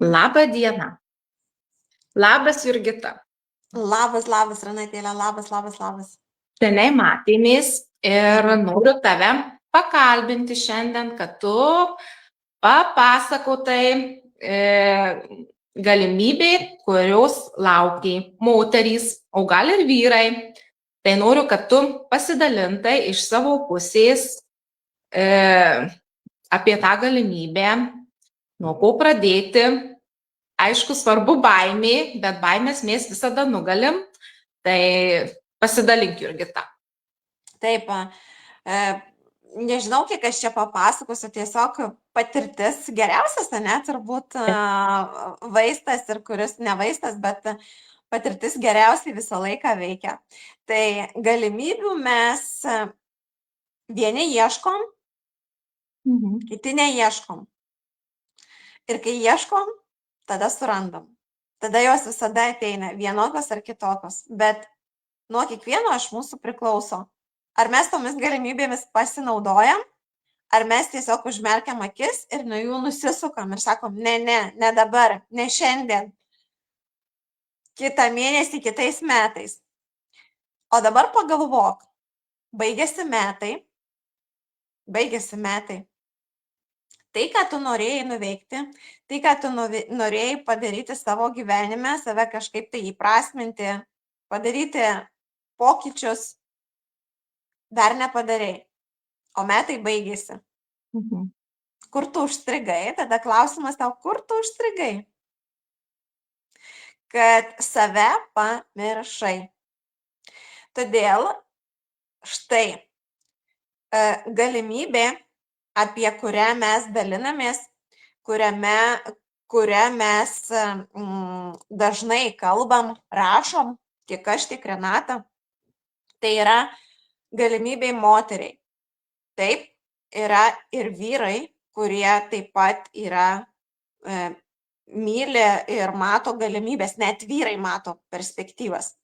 Labą dieną. Labas, Jurgita. Labas, Renatėlė, labas. Seniai matėmės ir noriu tave pakalbinti šiandien, kad tu papasakotai galimybė, kurios laukia moterys, o gal ir vyrai. Tai noriu, kad tu pasidalintai iš savo pusės apie tą galimybę, nuo ko pradėti. Aišku, svarbu baimė, bet baimės mes visada nugalim. Tai pasidalink, Jurgita. Taip, nežinau, kiek aš čia papasakosiu, tiesiog patirtis geriausias, ne, turbūt vaistas ir kuris ne vaistas, bet patirtis geriausiai visą laiką veikia. Tai galimybių mes vieni ieškom, kiti neieškom. Ir kai ieškom, tada surandam. Tada jos visada ateina vienokios ar kitokios. Bet nuo kiekvieno iš mūsų priklauso. Ar mes tomis galimybėmis pasinaudojam, ar mes tiesiog užmerkiam akis ir nuo jų nusisukam ir sakom, ne dabar, ne šiandien, kitą mėnesį, kitais metais. O dabar pagalvok, baigėsi metai. Tai, ką tu norėjai nuveikti, tai, ką tu norėjai padaryti savo gyvenime, save kažkaip tai įprasminti, padaryti pokyčius, dar nepadarei, o metai baigėsi. Kur tu užstrigai? Tada klausimas tau, kur tu užstrigai? Kad save pamiršai. Todėl štai galimybė, apie kurią mes dalinamės, kurią mes dažnai kalbam, rašom, tiek aš, tiek Renata, tai yra galimybė moteriai. Taip, yra ir vyrai, kurie taip pat myli ir mato galimybės, net vyrai mato perspektyvas.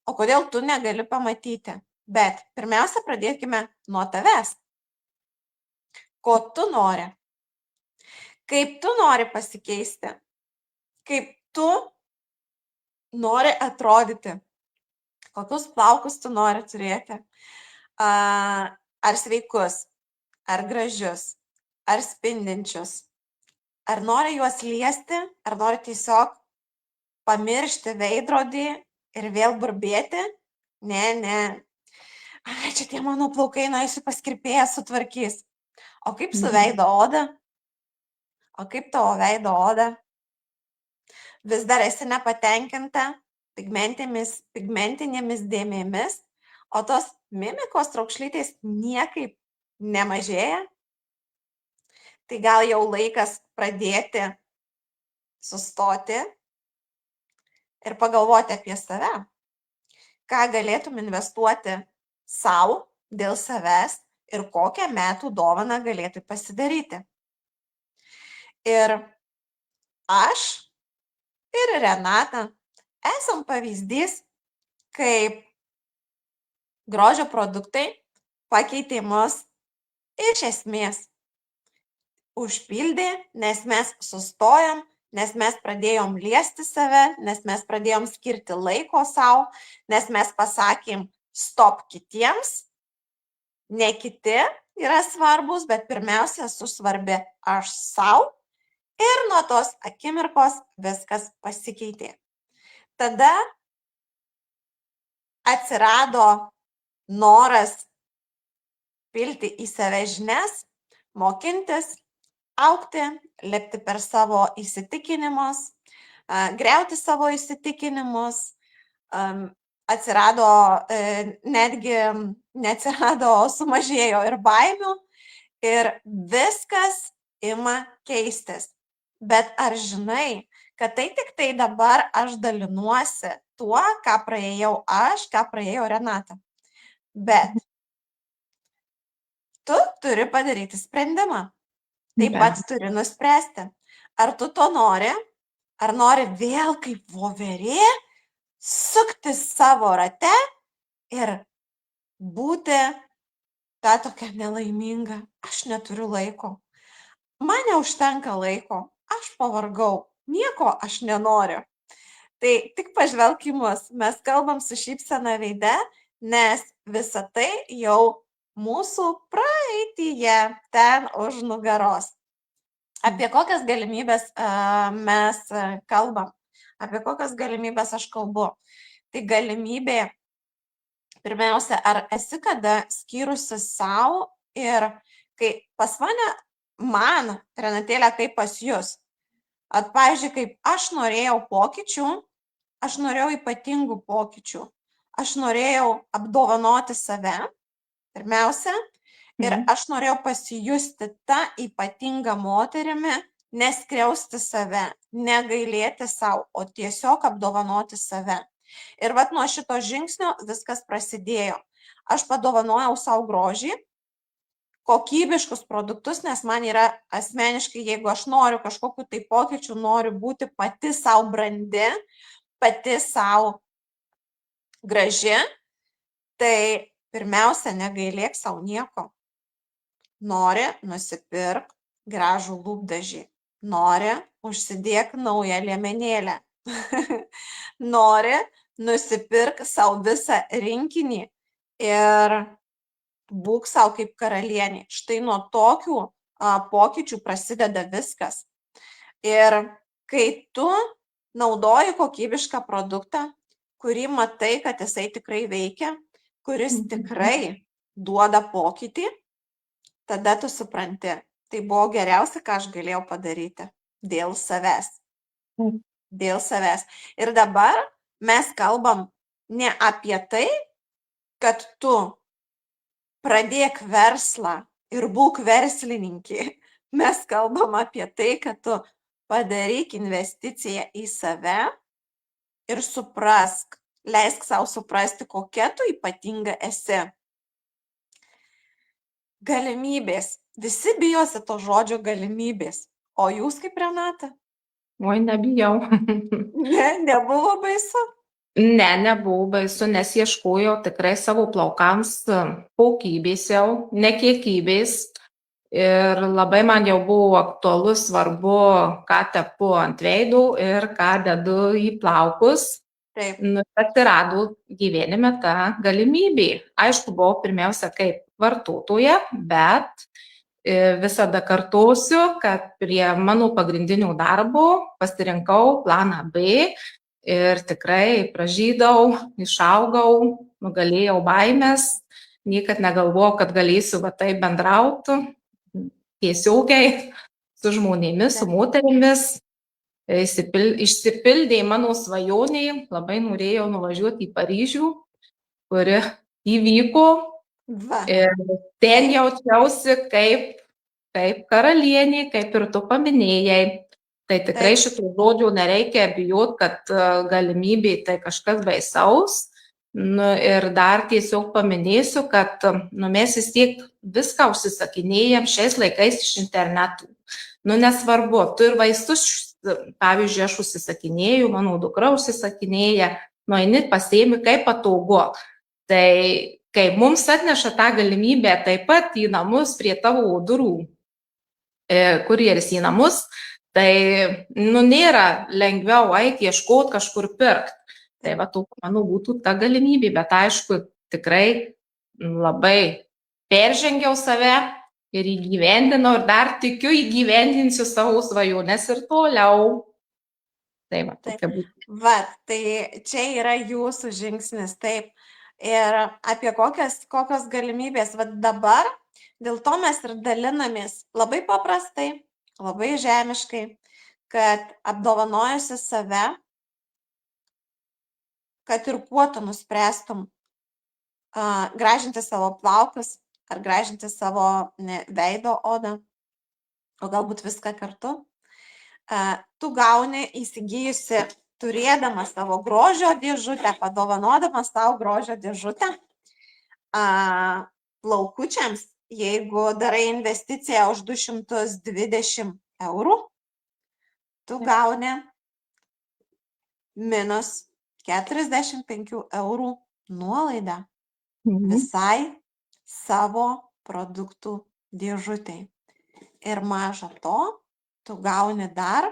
O kodėl tu negali pamatyti? Bet pirmiausia, pradėkime nuo tavęs. Ko tu nori? Kaip tu nori pasikeisti? Kaip tu nori atrodyti? Kokius plaukus tu nori turėti? Ar sveikus? Ar gražius? Ar spindinčius? Ar nori juos liesti? Ar nori tiesiog pamiršti veidrodį ir vėl burbėti? Ne. Ai, čia tie mano plaukai, nueisiu pas kirpėją, sutvarkys. O kaip su veido oda? O kaip tavo veido oda? Vis dar esi nepatenkinta pigmentinėmis dėmėmis, o tos mimikos raukšlytės niekaip nemažėja? Tai gal jau laikas pradėti sustoti ir pagalvoti apie save. Ką galėtum investuoti sau dėl savęs ir kokią metų dovaną galėtų pasidaryti. Ir aš ir Renata esam pavyzdys, kaip grožio produktai pakeitė mus iš esmės. Užpildė, nes mes sustojom, nes mes pradėjom liesti save, nes mes pradėjom skirti laiko savo, nes mes pasakėm stop kitiems, ne kiti yra svarbus, bet pirmiausia, esu svarbi aš savo ir nuo tos akimirkos viskas pasikeitė. Tada atsirado noras pilti į save žinias, mokintis, augti, lipti per savo įsitikinimus, griauti savo įsitikinimus, atsirado sumažėjo ir baimių ir viskas ima keistis. Bet ar žinai, kad tai tik tai dabar aš dalinuosi tuo, ką praėjau aš, ką praėjo Renata. Bet tu turi padaryti sprendimą. Taip pat turi nuspręsti, ar tu to nori, ar nori vėl kaip voverė sukti savo rate ir būti ta tokia nelaiminga. Aš neturiu laiko. Man neužtenka laiko. Aš pavargau. nieko aš nenoriu. Tai tik pažvelk į mus, mes kalbam su šypsena veide, nes visa tai jau mūsų praeityje, ten už nugaros. Apie kokias galimybės mes kalbam, apie kokias galimybės aš kalbu. Tai galimybė, pirmiausia, ar esi kada skyrusi savo ir kai pas mane, man, Renatėlė, kaip pas jūs, pavyzdžiui, kaip aš norėjau pokyčių, aš norėjau ypatingų pokyčių, aš norėjau apdovanoti save, pirmiausia, ir aš norėjau pasijusti tą ypatingą moterimi, neskriausti save, negailėti savo, o tiesiog apdovanoti save. Ir vat nuo šito žingsnio viskas prasidėjo. Aš padovanojau savo grožį, kokybiškus produktus, nes man yra asmeniškai, jeigu aš noriu kažkokiu tai pokyčių, noriu būti pati savo brandi, pati savo graži, tai pirmiausia, negailėk savo nieko. Nori, nusipirk gražų lūpdažį. Nori, užsidėk naują liemenėlę. Nori, nusipirk savo visą rinkinį ir būk savo kaip karalienė. Štai nuo tokių pokyčių prasideda viskas. Ir kai tu naudoji kokybišką produktą, kurį matai, kad jisai tikrai veikia, kuris tikrai duoda pokytį, tada tu supranti, tai buvo geriausia, ką aš galėjau padaryti. Dėl savęs. Dėl savęs. Ir dabar mes kalbam ne apie tai, kad tu pradėk verslą ir būk verslininkė. Mes kalbam apie tai, kad tu padaryk investiciją į save ir suprask, leisk savo suprasti, kokia tu ypatinga esi. Galimybės. Visi bijosi to žodžio galimybės. O jūs kaip Renata? Oi, nebijau. Ne, nebuvo baisu? Ne, nebuvo baisu, nes ieškojau tikrai savo plaukams kokybės jau, ne kiekybės. Ir labai man jau buvo aktualu, svarbu, ką tepu ant veidų ir ką dedu į plaukus. Taip. Atsirado gyvenime ta galimybė. Aišku, buvau pirmiausia kaip vartotoja, bet visada kartosiu, kad prie mano pagrindinių darbų pasirinkau planą B ir tikrai pražydau, išaugau, nugalėjau baimės, niekad negalvojau, kad galėsiu va taip bendrauti tiesiogiai su žmonėmis, su moterimis. Išsipildė mano svajonė, labai norėjau nuvažiuoti į Paryžių, kuri įvyko. Ir ten jaučiausi kaip karalienė, kaip ir tu paminėjai. Tai tikrai šitų žodžių nereikia bijoti, kad galimybė tai kažkas baisaus. Ir dar tiesiog paminėsiu, kad mes vis tiek viską užsisakinėjam šiais laikais iš internetų. Nesvarbu, tu ir vaistus, pavyzdžiui, aš užsisakinėju, mano dukra užsisakinėja, nueini pasiimi, kaip patogu. Tai kai mums atneša tą galimybę taip pat į namus prie tavo durų, kurjeris į namus, tai nėra lengviau eiti ieškoti kažkur pirkti. Tai va, manau, būtų ta galimybė, bet aišku, tikrai labai peržengiau save ir įgyvendinau ir dar tikiu įgyvendinsiu savo svajones ir toliau. Tai va, tokia būtų. Va, tai čia yra jūsų žingsnis, taip. Ir apie kokias galimybės. Va dabar, dėl to mes ir dalinamės labai paprastai, labai žemiškai, kad apdovanojusi save, kad ir kuo tu nuspręstum gražinti savo plaukus ar gražinti savo veido odą, o galbūt viską kartu, tu gauni įsigijusi, turėdama savo grožio dėžutę, padovanodama savo grožio dėžutę plaukučiams, jeigu darai investiciją už 220 eurų, tu gauni minus 45 eurų nuolaidą visai savo produktų dėžutei. Ir maža to, tu gauni dar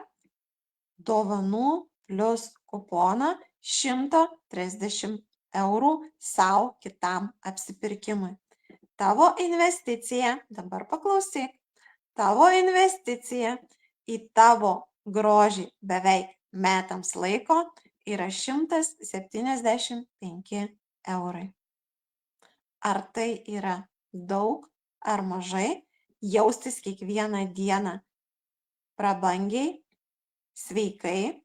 dovanų plus kuponą 130 eurų savo kitam apsipirkimui. Tavo investicija, dabar paklausyk, tavo investicija į tavo grožį beveik metams laiko yra 175 eurai. Ar tai yra daug ar mažai jaustis kiekvieną dieną prabangiai, sveikai,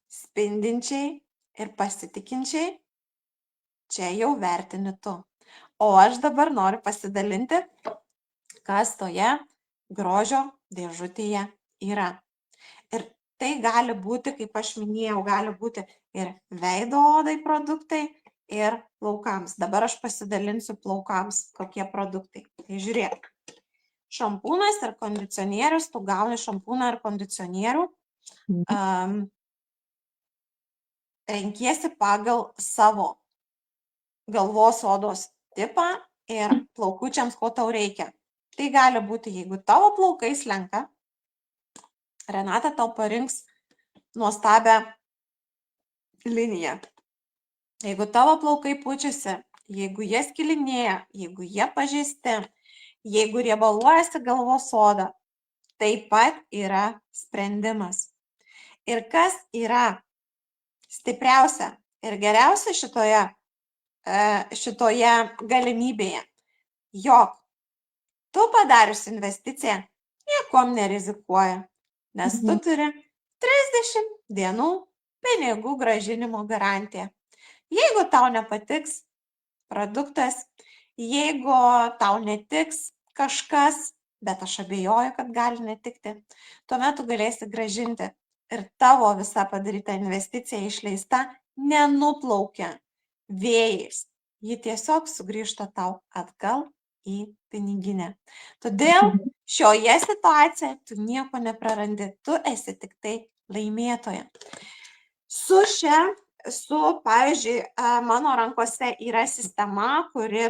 spindinčiai ir pasitikinčiai? Čia jau vertini tu. O aš dabar noriu pasidalinti, kas toje grožio dėžutėje yra. Ir tai gali būti, kaip aš minėjau, gali būti ir veido odai produktai, ir plaukams. Dabar aš pasidalinsiu plaukams, kokie produktai. Tai žiūrėk. Šampūnas ir kondicionierius, tu gauni šampūną ir kondicionierių. Renkiesi pagal savo galvos odos tipą ir plaukučiams, ko tau reikia. Tai gali būti, jeigu tavo plaukai slenka, Renata tau parinks nuostabią liniją. Jeigu tavo plaukai pučiasi, jeigu jie skilinėja, jeigu jie pažeisti, jeigu riebaluojasi galvos oda, taip pat yra sprendimas. Ir kas yra stipriausia ir geriausia šitoje galimybėje, jog tu padarius investiciją niekom nerizikuoji, nes tu turi 30 dienų pinigų grąžinimo garantiją. Jeigu tau nepatiks produktas, jeigu tau netiks kažkas, bet aš abejoju, kad gali netikti, tuomet tu galėsi grąžinti ir tavo visa padaryta investicija išleista nenuplaukia vėjais. Ji tiesiog sugrįžta tau atgal į piniginę. Todėl šioje situacijoje tu nieko neprarandi, tu esi tik tai laimėtoja. Pavyzdžiui, mano rankose yra sistema, kuri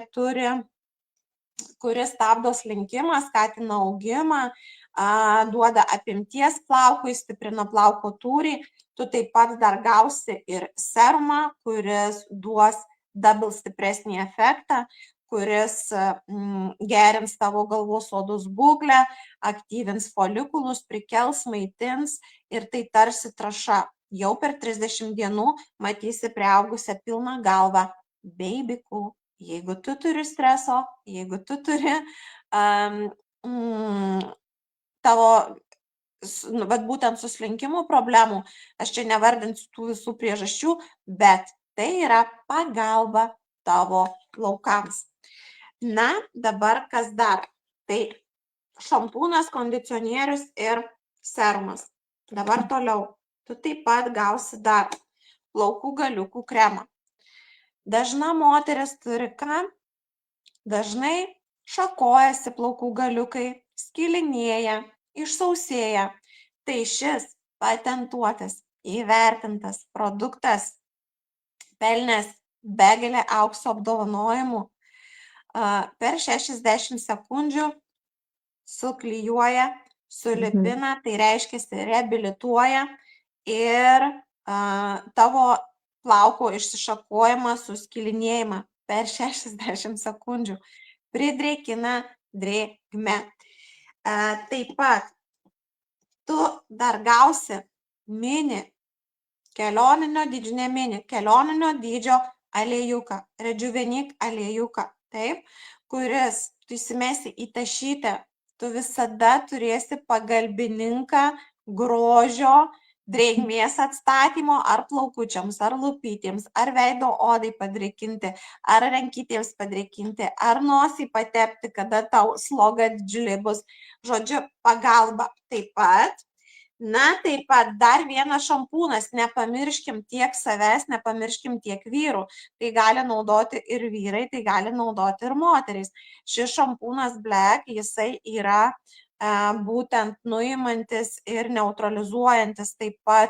stabdo slinkimą, skatina augimą, duoda apimties plaukui, stiprina plauko tūrį. Tu taip pat dar gausi ir serumą, kuris duos double stipresnį efektą, kuris gerins tavo galvos odos būklę, aktyvins folikulus, prikels, maitins ir tai tarsi trąša. Jau per 30 dienų matysi priaugusią pilną galvą. Baby cool. Jeigu tu turi streso, jeigu tu turi būtent suslinkimų problemų, aš čia nevardinsiu tų visų priežasčių, bet tai yra pagalba tavo plaukams. Na, dabar kas dar? Tai šampūnas, kondicionierius ir serumas. Dabar toliau. Tu taip pat gausi dar plaukų galiukų kremą. Dažna moteris turi ką? Dažnai šakojasi plaukų galiukai, skilinėja, išsausėja. Tai šis patentuotas, įvertintas produktas pelnęs begalę aukso apdovanojimų per 60 sekundžių suklijuoja, sulipina, tai reiškia reabilituoja ir tavo plauko išsišakojimą, suskilinėjimą per 60 sekundžių pridrėkina drėgme. Taip pat tu dar gausi kelioninio dydžio aliejuką, Rejuvenік aliejuką, taip, kuris tu įsimesi į tašytę, tu visada turėsi pagalbininką grožio, drėgmės atstatymo ar plaukučiams, ar lūpytėms, ar veido odai padrėkinti, ar rankytėms padrėkinti, ar nosį patepti, kada tau sloga didžiulė bus. Žodžiu, pagalba. Taip pat dar vienas šampūnas, nepamirškim tiek savęs, nepamirškim tiek vyrų. Tai gali naudoti ir vyrai, tai gali naudoti ir moterys. Šis šampūnas Black, jisai yra būtent nuimantis ir neutralizuojantis taip pat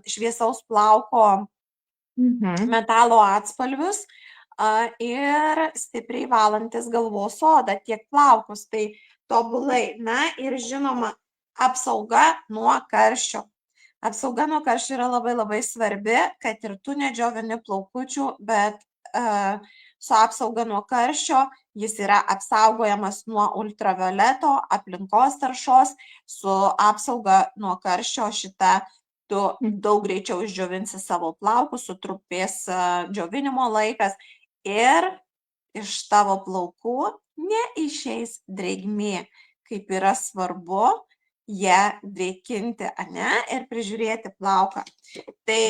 šviesaus plauko metalo atspalvius ir stipriai valantis galvos odą, tiek plaukus. Tai tobulai. Na ir žinoma, apsauga nuo karščio. Apsauga nuo karščio yra labai labai svarbi, kad ir tu nedžiovini plaukučių, bet su apsauga nuo karščio jis yra apsaugojamas nuo ultravioleto, aplinkos taršos, su apsauga nuo karščio šita tu daug greičiau išdžiovinsi savo plaukus, sutrupės džiovinimo laikas ir iš tavo plaukų neišeis drėgmė, kaip yra svarbu ją drėkinti, ane, ir prižiūrėti plauką. Tai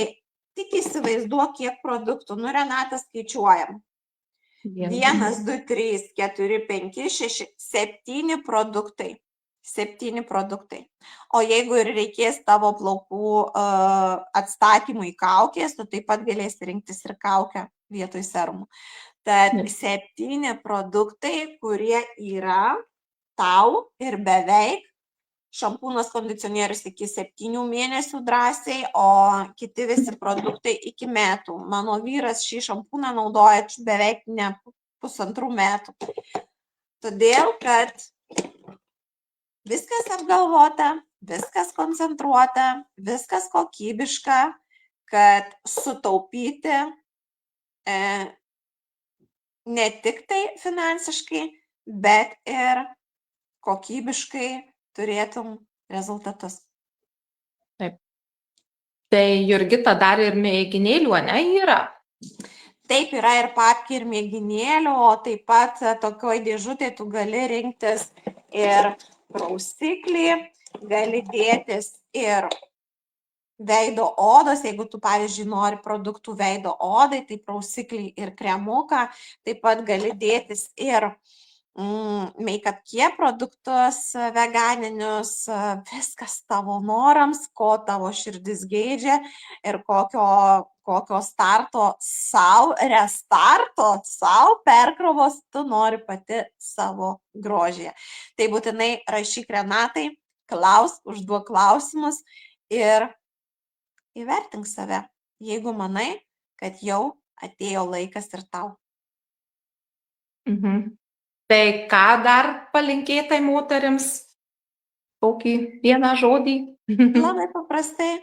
tik įsivaizduok, kiek produktų. Nu, Renata, skaičiuojam. 1, 2, 3, 4, 5, 6, 7 produktai. 7 produktai. O jeigu ir reikės tavo plaukų atstatymui kaukės, tu taip pat galėsi rinktis ir kaukę vietoj serumų. Tad 7 produktai, kurie yra tau ir beveik šampūnas, kondicionierius iki 7 mėnesių drąsiai, o kiti visi produktai iki metų. Mano vyras šį šampūną naudoja beveik ne 1,5 metų. Todėl, kad viskas apgalvota, viskas koncentruota, viskas kokybiška, kad sutaupyti ne tik tai finansiškai, bet ir kokybiškai turėtum rezultatus. Taip. Tai Jurgita dar ir mėginėlių, ne, yra? Taip, yra ir papkių, ir mėginėlių, o taip pat tokioj dėžutėj tu gali rinktis ir prausiklį, gali dėtis ir veido odos, jeigu tu, pavyzdžiui, nori produktų veido odai, tai prausiklį ir kremuką, taip pat gali dėtis ir make-up care produktus veganinius, viskas tavo norams, ko tavo širdis geidžia ir kokio starto sau, restarto sau perkrovos tu nori pati savo grožyje. Tai būtinai rašyk Renatai, klausk, užduok klausimus ir įvertink save, jeigu manai, kad jau atėjo laikas ir tau. Tai ką dar palinkėtai moterims? Kokį vieną žodį? Labai paprastai,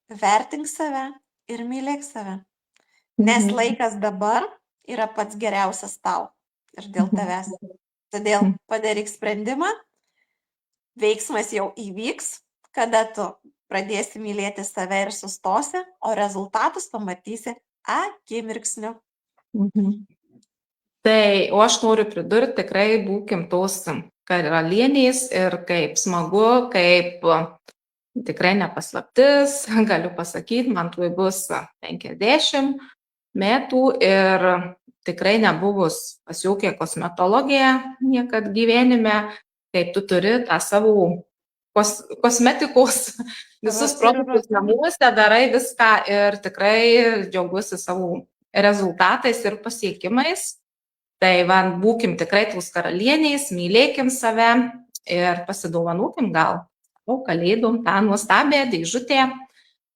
vertink save ir mylėk save. Nes laikas dabar yra pats geriausias tau ir dėl tavęs. Todėl padaryk sprendimą, veiksmas jau įvyks, kada tu pradėsi mylėti save ir sustosi, o rezultatus pamatysi akimirksniu. Tai, o aš noriu pridurti, tikrai būkim tos karalienės ir kaip smagu, kaip tikrai nepaslaptis, galiu pasakyti, man tuoj bus 50 metų ir tikrai nebuvus pas jokią kosmetologiją niekad gyvenime, kaip tu turi tą savo kosmetikos visus produktus namuose, darai viską ir tikrai džiaugiuosi savo rezultatais ir pasiekimais. Tai van, būkim tikrai tos karalienės, mylėkim save ir pasidovanukim gal kalėdom tą nuostabią dėžutę.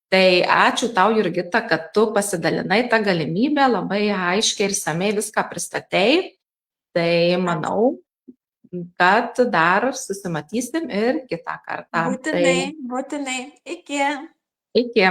Tai ačiū tau, Jurgita, kad tu pasidalinai tą galimybę, labai aiškiai ir samei viską pristatei. Tai manau, kad dar susimatysim ir kitą kartą. Būtinai. Iki. Iki.